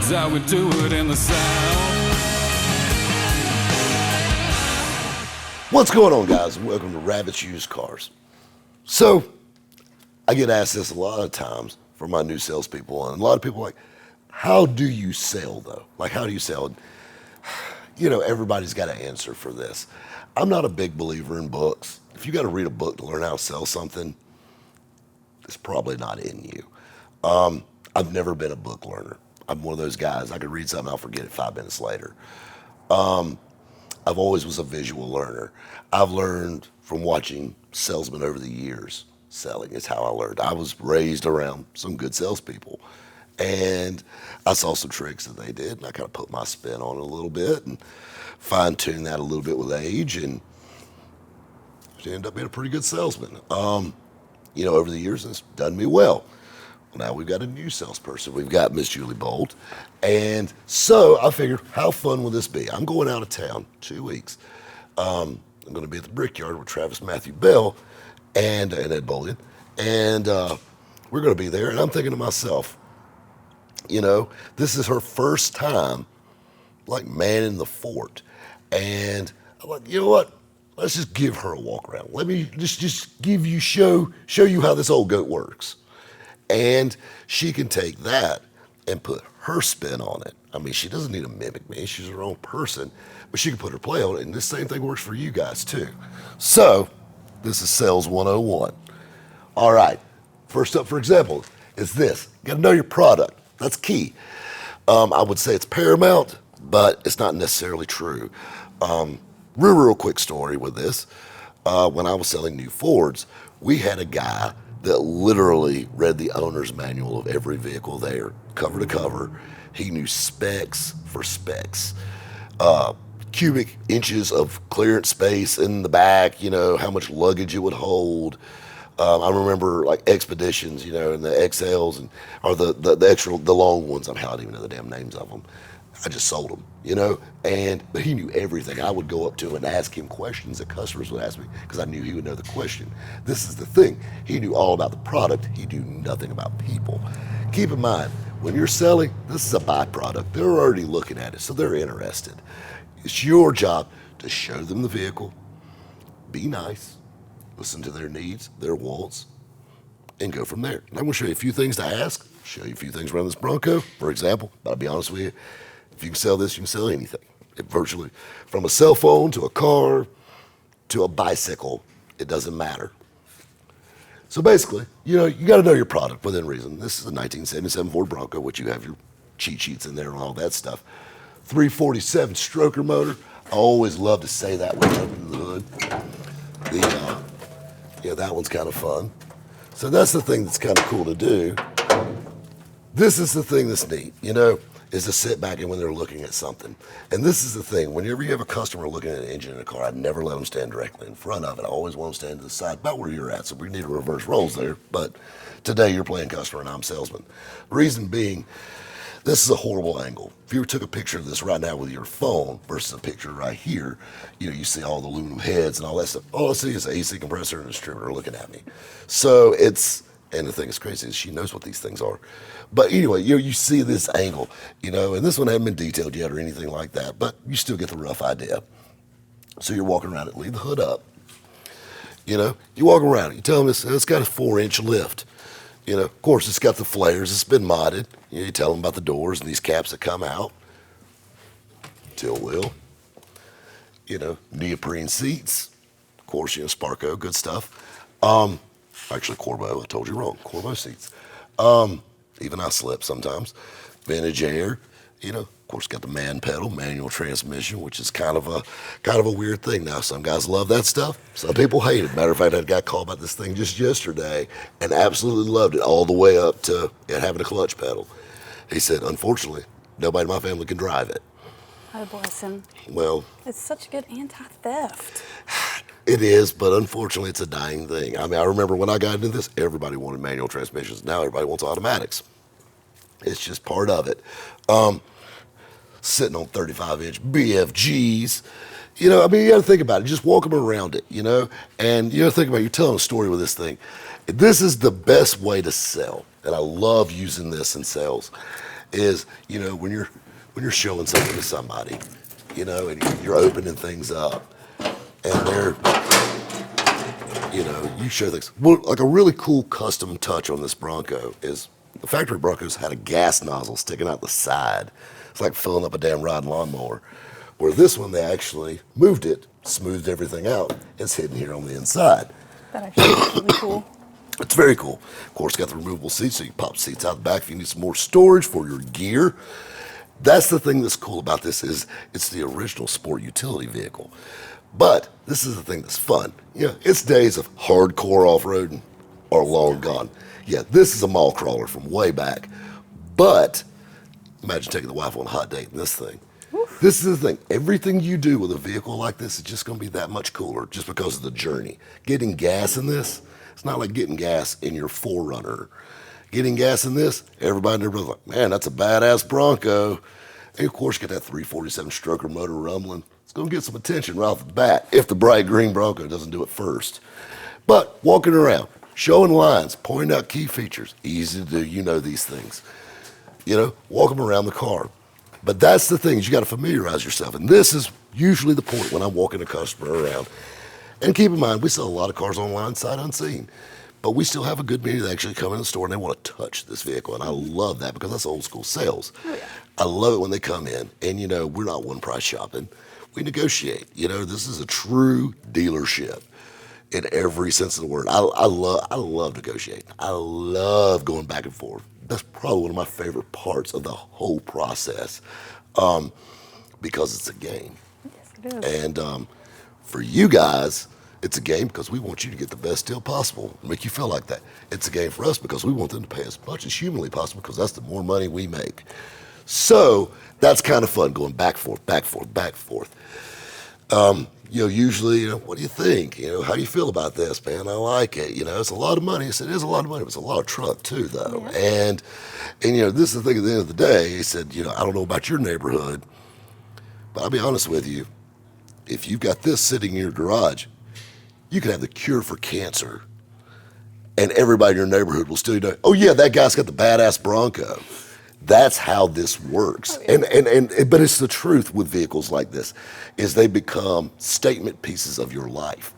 That's how we do it in the South. What's going on, guys? Welcome to Rabbit's Used Cars. So, I get asked this a lot of times from my new salespeople, and a lot of people are like, how do you sell, though? Like, how do you sell? You know, everybody's got an answer for this. I'm not a big believer in books. If you got to read a book to learn how to sell something, it's probably not in you. I've never been a book learner. I'm one of those guys, I could read something, I'll forget it 5 minutes later. I've always was a visual learner. I've learned from watching salesmen over the years. Selling is how I learned. I was raised around some good salespeople, and I saw some tricks that they did, and I kind of put my spin on it a little bit and fine-tuned that a little bit with age, and she ended up being a pretty good salesman. You know, over the years, it's done me well. Now we've got a new salesperson. We've got Miss Julie Bolt. And so I figured, how fun will this be? I'm going out of town 2 weeks. I'm going to be at the Brickyard with Travis Matthew Bell and Ed Bollian. And we're going to be there. And I'm thinking to myself, you know, this is her first time, like, manning the fort. And I'm like, you know what? Let's just give her a walk around. Let me just give you, show you how this old goat works. And she can take that and put her spin on it. I mean, she doesn't need to mimic me. She's her own person, but she can put her play on it. And this same thing works for you guys too. So this is Sales 101. All right. First up, for example, is this. You got to know your product. That's key. I would say it's paramount, but it's not necessarily true. Real quick story with this. When I was selling new Fords, we had a guy that literally read the owner's manual of every vehicle there, cover to cover. He knew specs for specs, cubic inches of clearance space in the back, you know, how much luggage it would hold. I remember like Expeditions, you know, and the XLs, and or the long ones. I don't even know the damn names of them. I just sold them, you know, but he knew everything. I would go up to him and ask him questions that customers would ask me because I knew he would know the question. This is the thing. He knew all about the product. He knew nothing about people. Keep in mind, when you're selling, this is a byproduct. They're already looking at it, so they're interested. It's your job to show them the vehicle, be nice, listen to their needs, their wants, and go from there. And I'm going to show you a few things to ask, show you a few things around this Bronco, for example, but I'll be honest with you, if you can sell this, you can sell anything. Virtually, from a cell phone to a car to a bicycle, it doesn't matter. So basically, you know, you got to know your product within reason. This is a 1977 Ford Bronco, which you have your cheat sheets in there and all that stuff. 347 stroker motor. I always love to say that when I open the hood. Yeah, that one's kind of fun. So that's the thing that's kind of cool to do. This is the thing that's neat, you know, is to sit back and when they're looking at something. And this is the thing, whenever you have a customer looking at an engine in a car, I never let them stand directly in front of it. I always want them to stand to the side, about where you're at. So we need to reverse roles there. But today you're playing customer and I'm salesman. Reason being, this is a horrible angle. If you took a picture of this right now with your phone versus a picture right here, you know, you see all the aluminum heads and all that stuff. All I see is an AC compressor and a distributor looking at me. So and the thing that's crazy is she knows what these things are. But anyway, you see this angle, you know, and this one hasn't been detailed yet or anything like that, but you still get the rough idea. So you're walking around it, leave the hood up. You know, you walk around it, you tell them it's got a 4-inch lift. You know, of course, it's got the flares, it's been modded. You tell them about the doors and these caps that come out. Tilt wheel. You know, neoprene seats. Of course, you know, Sparco, good stuff. Actually, Corbeau, I told you wrong. Corbeau seats. Even I slip sometimes. Vintage air, you know. Of course, got the man pedal, manual transmission, which is kind of a weird thing. Now, some guys love that stuff. Some people hate it. Matter of fact, I had a guy call about this thing just yesterday and absolutely loved it all the way up to it having a clutch pedal. He said, unfortunately, nobody in my family can drive it. Oh, bless him. Well, it's such a good anti-theft. It is, but unfortunately, it's a dying thing. I mean, I remember when I got into this, everybody wanted manual transmissions. Now everybody wants automatics. It's just part of it. Sitting on 35-inch BFGs. You know, I mean, you got to think about it. Just walk them around it, you know? And you got to think about it. You're telling a story with this thing. This is the best way to sell, and I love using this in sales, is, when you're showing something to somebody, and you're opening things up, and they're, you show things. Well, like a really cool custom touch on this Bronco is the factory Broncos had a gas nozzle sticking out the side. It's like filling up a damn riding lawnmower. Where this one, they actually moved it, smoothed everything out. It's hidden here on the inside. That actually is really cool. It's very cool. Of course, got the removable seats, so you can pop seats out the back if you need some more storage for your gear. That's the thing that's cool about this is it's the original sport utility vehicle. But this is the thing that's fun. Its days of hardcore off-roading are long gone. Yeah, this is a mall crawler from way back. But imagine taking the wife on a hot date in this thing. Oof. This is the thing. Everything you do with a vehicle like this is just going to be that much cooler just because of the journey. Getting gas in this, it's not like getting gas in your 4Runner. Getting gas in this, everybody in their brother's like, man, that's a badass Bronco. And of course, you get that 347 stroker motor rumbling. It's going to get some attention right off the bat if the bright green Bronco doesn't do it first. But walking around, showing lines, pointing out key features, easy to do. You know these things. Walk them around the car. But that's the thing, is you got to familiarize yourself. And this is usually the point when I'm walking a customer around. And keep in mind, we sell a lot of cars online, sight unseen. But we still have a good many that actually come in the store and they want to touch this vehicle. And I love that because that's old school sales. Oh, yeah. I love it when they come in and, we're not one price shopping. We negotiate. This is a true dealership in every sense of the word. I love negotiating. I love going back and forth. That's probably one of my favorite parts of the whole process because it's a game. Yes, it is. And for you guys, it's a game because we want you to get the best deal possible, make you feel like that. It's a game for us because we want them to pay as much as humanly possible because that's the more money we make. So that's kind of fun, going back, forth, back, forth, back, forth. Usually, what do you think? How do you feel about this, man? I like it. It's a lot of money. I said, it is a lot of money, but it's a lot of truck too, though. Yeah. And this is the thing at the end of the day. He said, I don't know about your neighborhood, but I'll be honest with you. If you've got this sitting in your garage, you can have the cure for cancer, and everybody in your neighborhood will still know, oh yeah, that guy's got the badass Bronco. That's how this works. Oh, yeah. But it's the truth with vehicles like this, is they become statement pieces of your life.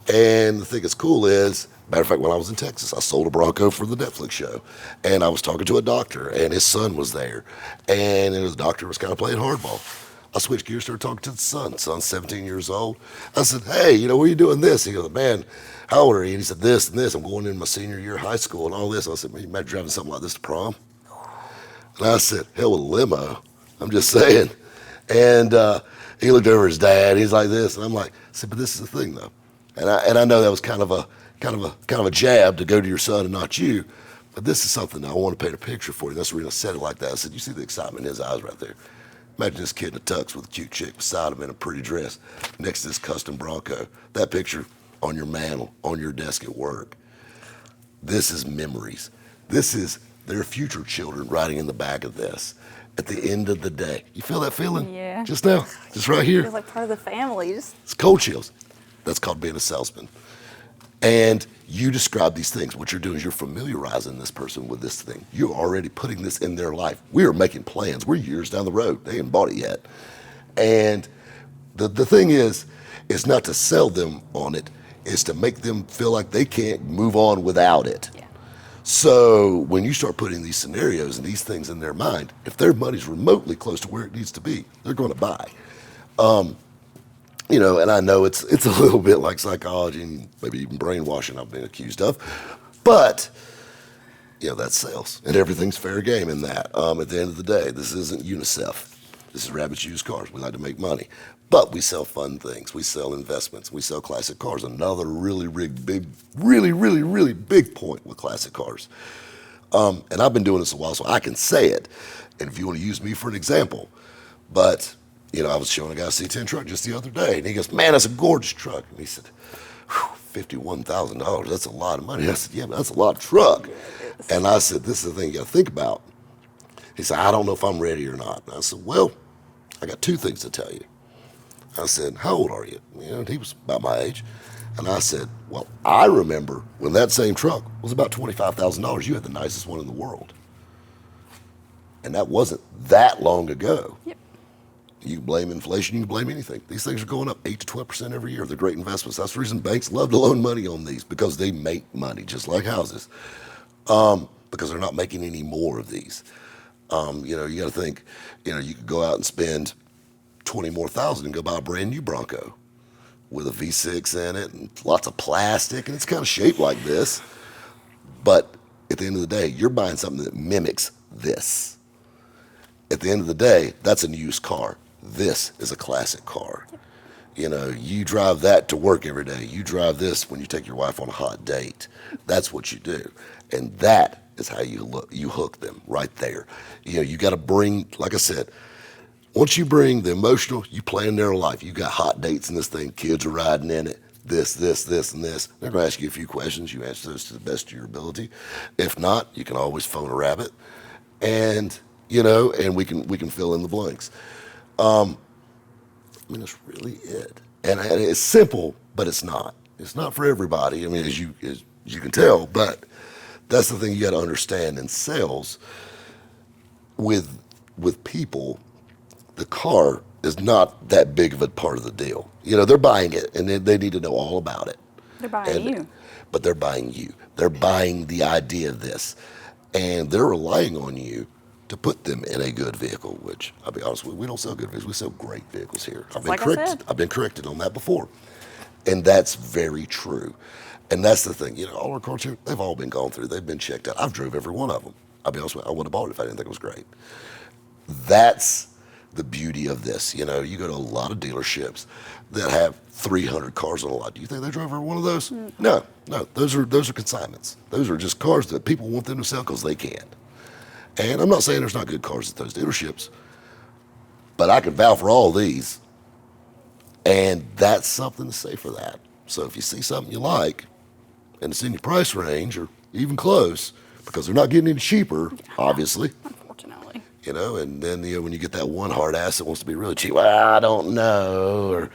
And the thing that's cool is, matter of fact, when I was in Texas, I sold a Bronco for the Netflix show. And I was talking to a doctor, and his son was there. And his doctor was kind of playing hardball. I switched gears, started talking to the son. Son's 17 years old. I said, hey, what are you doing this? He goes, man, how old are you? And he said, this and this. I'm going in my senior year of high school and all this. I said, man, you imagine driving something like this to prom? And I said, hell with a limo. I'm just saying. And he looked over at his dad. He's like this. And I'm like, I said, but this is the thing, though. And I know that was kind of a jab to go to your son and not you. But this is something I want to paint a picture for you. That's the reason I said it like that. I said, you see the excitement in his eyes right there. Imagine this kid in a tux with a cute chick beside him in a pretty dress next to this custom Bronco. That picture on your mantle, on your desk at work. This is memories. This is their future children riding in the back of this. At the end of the day. You feel that feeling? Yeah. Just now? Just right here? Feels like part of the family. It's cold chills. That's called being a salesman. And you describe these things. What you're doing is you're familiarizing this person with this thing. You're already putting this in their life. We are making plans. We're years down the road. They haven't bought it yet. And the thing is not to sell them on it. It's to make them feel like they can't move on without it. Yeah. So when you start putting these scenarios and these things in their mind, if their money's remotely close to where it needs to be, they're going to buy. And I know it's a little bit like psychology and maybe even brainwashing I've been accused of, but that's sales and everything's fair game in that. At the end of the day, this isn't UNICEF. This is Rabbit's Used Cars. We like to make money, but we sell fun things. We sell investments. We sell classic cars. Another really big point with classic cars. And I've been doing this a while, so I can say it. And if you want to use me for an example, but I was showing a guy a C10 truck just the other day, and he goes, man, that's a gorgeous truck. And he said, $51,000, that's a lot of money. I said, yeah, but that's a lot of truck. And I said, this is the thing you got to think about. He said, I don't know if I'm ready or not. And I said, well, I got two things to tell you. I said, how old are you? And he was about my age. And I said, well, I remember when that same truck was about $25,000, you had the nicest one in the world. And that wasn't that long ago. Yep. You can blame inflation, you can blame anything. These things are going up 8 to 12% every year. They're great investments. That's the reason banks love to loan money on these, because they make money, just like houses, because they're not making any more of these. You know, you got to think, you know, you could go out and spend 20 more thousand and go buy a brand new Bronco with a V6 in it and lots of plastic, and it's kind of shaped like this. But at the end of the day, you're buying something that mimics this. At the end of the day, that's a used car. This is a classic car. You know, you drive that to work every day. You drive this when you take your wife on a hot date. That's what you do. And that is how you hook them right there. You know, you got to bring, like I said, once you bring the emotional, you plan their life. You got hot dates in this thing. Kids are riding in it. This, and this. They're going to ask you a few questions. You answer those to the best of your ability. If not, you can always phone a rabbit. And, you know, and we can fill in the blanks. I mean, that's really it. And it's simple, but it's not. It's not for everybody. I mean, as you can tell, but that's the thing you got to understand in sales. With people, the car is not that big of a part of the deal. You know, they're buying it, and they need to know all about it. They're buying you. But they're buying you. They're buying the idea of this, and they're relying on you to put them in a good vehicle, which I'll be honest with you, we don't sell good vehicles, we sell great vehicles here. I've been corrected on that before. And that's very true. And that's the thing, you know, all our cars here, they've all been gone through, they've been checked out. I've drove every one of them. I'll be honest with you, I wouldn't have bought it if I didn't think it was great. That's the beauty of this. You know, you go to a lot of dealerships that have 300 cars on a lot. Do you think they drove every one of those? No, those are consignments. Those are just cars that people want them to sell because they can. And I'm not saying there's not good cars at those dealerships, but I can vouch for all these, and that's something to say for that. So if you see something you like, and it's in your price range or even close, because they're not getting any cheaper, obviously. Unfortunately. You know, and then, you know, when you get that one hard ass that wants to be really cheap, well, I don't know. Or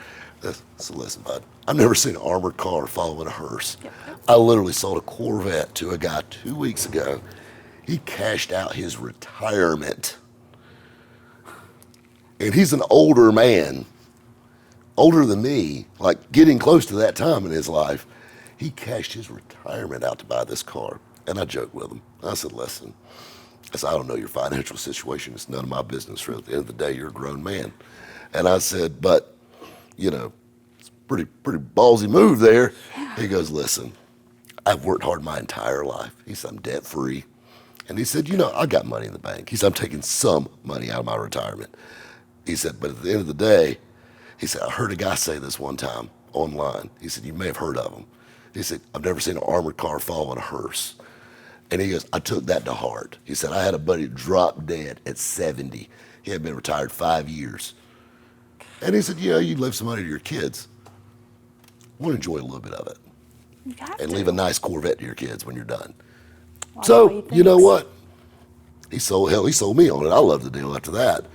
so listen, bud, I've never seen an armored car following a hearse. Yep. I literally sold a Corvette to a guy 2 weeks ago. He cashed out his retirement. And he's an older man, older than me, like getting close to that time in his life. He cashed his retirement out to buy this car. And I joked with him. I said, listen, I don't know your financial situation. It's none of my business. At the end of the day, you're a grown man. And I said, but, you know, it's a pretty ballsy move there. Yeah. He goes, listen, I've worked hard my entire life. He said, I'm debt free. And he said, you know, I got money in the bank. He said, I'm taking some money out of my retirement. He said, but at the end of the day, he said, I heard a guy say this one time online. He said, you may have heard of him. He said, I've never seen an armored car fall in a hearse. And he goes, I took that to heart. He said, I had a buddy drop dead at 70. He had been retired 5 years. And he said, yeah, you leave some money to your kids. I want to enjoy a little bit of it. You got and to. leave a nice Corvette to your kids when you're done. Well, So, you know what? He sold me on it. I love the deal after that.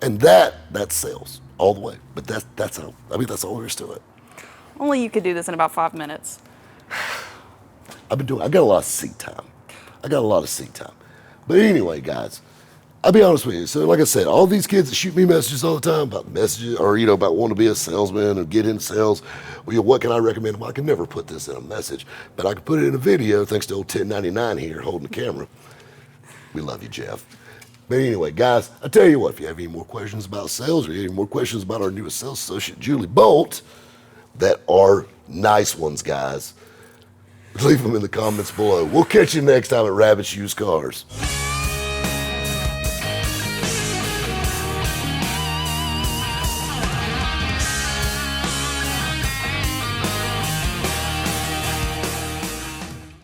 And that's sales all the way. But that's all there is to it. Only you could do this in about 5 minutes. I got a lot of seat time. But anyway, guys, I'll be honest with you. So like I said, all these kids that shoot me messages all the time about messages or, you know, about wanting to be a salesman or get into sales. Well, you know, what can I recommend? Well, I can never put this in a message, but I can put it in a video thanks to old 1099 here holding the camera. We love you, Jeff. But anyway, guys, I tell you what, if you have any more questions about sales or any more questions about our newest sales associate, Julie Bolt, that are nice ones, guys, leave them in the comments below. We'll catch you next time at Rabbit's Used Cars.